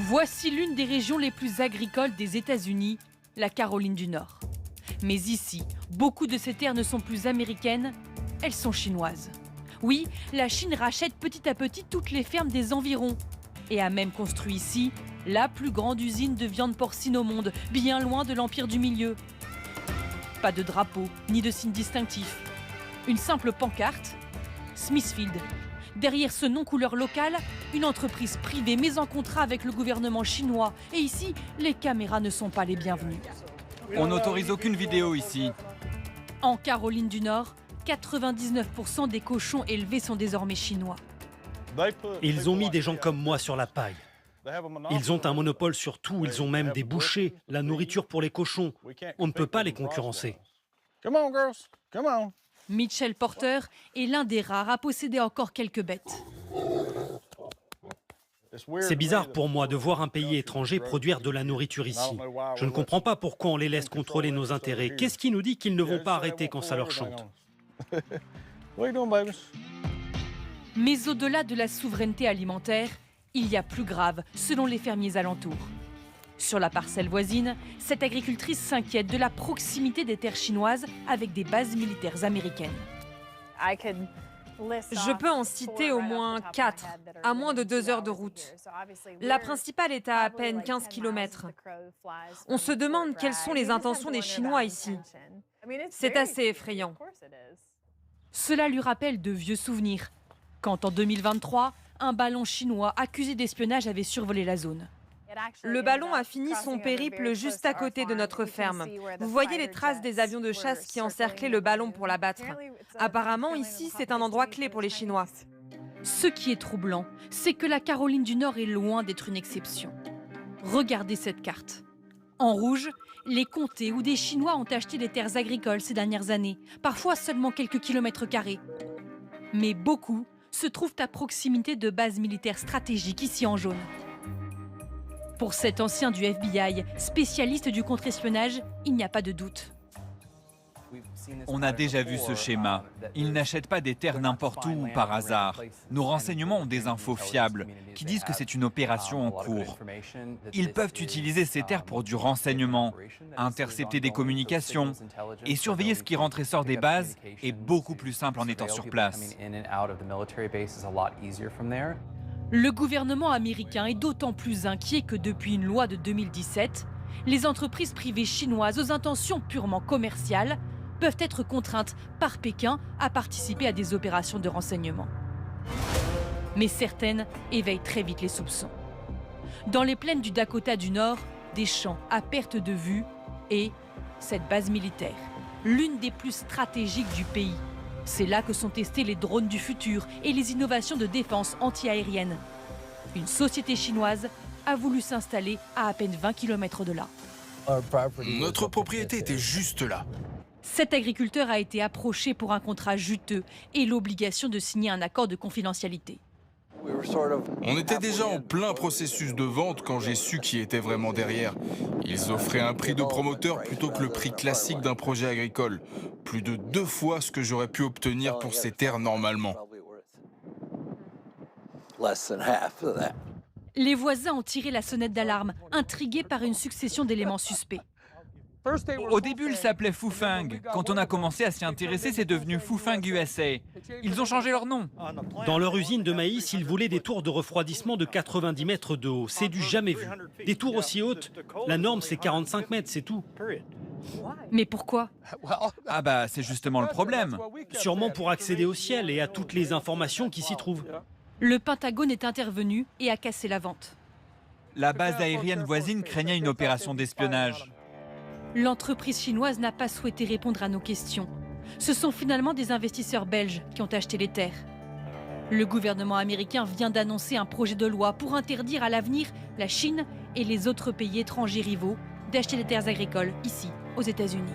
Voici l'une des régions les plus agricoles des États-Unis, la Caroline du Nord. Mais ici, beaucoup de ces terres ne sont plus américaines, elles sont chinoises. Oui, la Chine rachète petit à petit toutes les fermes des environs et a même construit ici la plus grande usine de viande porcine au monde, bien loin de l'Empire du Milieu. Pas de drapeau, ni de signe distinctif. Une simple pancarte, Smithfield. Derrière ce nom couleur locale, une entreprise privée mais en contrat avec le gouvernement chinois. Et ici, les caméras ne sont pas les bienvenues. On n'autorise aucune vidéo ici. En Caroline du Nord, 99% des cochons élevés sont désormais chinois. Ils ont mis des gens comme moi sur la paille. Ils ont un monopole sur tout, ils ont même des bouchers, la nourriture pour les cochons. On ne peut pas les concurrencer. Mitchell Porter est l'un des rares à posséder encore quelques bêtes. C'est bizarre pour moi de voir un pays étranger produire de la nourriture ici. Je ne comprends pas pourquoi on les laisse contrôler nos intérêts. Qu'est-ce qui nous dit qu'ils ne vont pas arrêter quand ça leur chante? Mais au-delà de la souveraineté alimentaire, il y a plus grave, selon les fermiers alentours. Sur la parcelle voisine, cette agricultrice s'inquiète de la proximité des terres chinoises avec des bases militaires américaines. Je peux en citer au moins 4, à moins de 2 heures de route. La principale est à peine 15 km. On se demande quelles sont les intentions des Chinois ici. C'est assez effrayant. Cela lui rappelle de vieux souvenirs, quand en 2023, un ballon chinois accusé d'espionnage avait survolé la zone. Le ballon a fini son périple juste à côté de notre ferme. Vous voyez les traces des avions de chasse qui encerclaient le ballon pour l'abattre. Apparemment, ici, c'est un endroit clé pour les Chinois. Ce qui est troublant, c'est que la Caroline du Nord est loin d'être une exception. Regardez cette carte. En rouge, les comtés où des Chinois ont acheté des terres agricoles ces dernières années, parfois seulement quelques kilomètres carrés. Mais beaucoup se trouvent à proximité de bases militaires stratégiques ici en jaune. Pour cet ancien du FBI, spécialiste du contre-espionnage, il n'y a pas de doute. On a déjà vu ce schéma. Ils n'achètent pas des terres n'importe où ou par hasard. Nos renseignements ont des infos fiables qui disent que c'est une opération en cours. Ils peuvent utiliser ces terres pour du renseignement, intercepter des communications et surveiller ce qui rentre et sort des bases est beaucoup plus simple en étant sur place. Le gouvernement américain est d'autant plus inquiet que depuis une loi de 2017, les entreprises privées chinoises aux intentions purement commerciales peuvent être contraintes par Pékin à participer à des opérations de renseignement. Mais certaines éveillent très vite les soupçons. Dans les plaines du Dakota du Nord, des champs à perte de vue et cette base militaire, l'une des plus stratégiques du pays. C'est là que sont testés les drones du futur et les innovations de défense anti-aérienne. Une société chinoise a voulu s'installer à peine 20 km de là. Notre propriété était juste là. Cet agriculteur a été approché pour un contrat juteux et l'obligation de signer un accord de confidentialité. On était déjà en plein processus de vente quand j'ai su qui était vraiment derrière. Ils offraient un prix de promoteur plutôt que le prix classique d'un projet agricole. Plus de 2 fois ce que j'aurais pu obtenir pour ces terres normalement. Les voisins ont tiré la sonnette d'alarme, intrigués par une succession d'éléments suspects. Au début, il s'appelait Fufeng. Quand on a commencé à s'y intéresser, c'est devenu Fufeng USA. Ils ont changé leur nom. Dans leur usine de maïs, ils voulaient des tours de refroidissement de 90 mètres de haut. C'est du jamais vu. Des tours aussi hautes, la norme c'est 45 mètres, c'est tout. Mais pourquoi? Ah bah, c'est justement le problème. Sûrement pour accéder au ciel et à toutes les informations qui s'y trouvent. Le Pentagone est intervenu et a cassé la vente. La base aérienne voisine craignait une opération d'espionnage. L'entreprise chinoise n'a pas souhaité répondre à nos questions. Ce sont finalement des investisseurs belges qui ont acheté les terres. Le gouvernement américain vient d'annoncer un projet de loi pour interdire à l'avenir la Chine et les autres pays étrangers rivaux d'acheter des terres agricoles ici, aux États-Unis.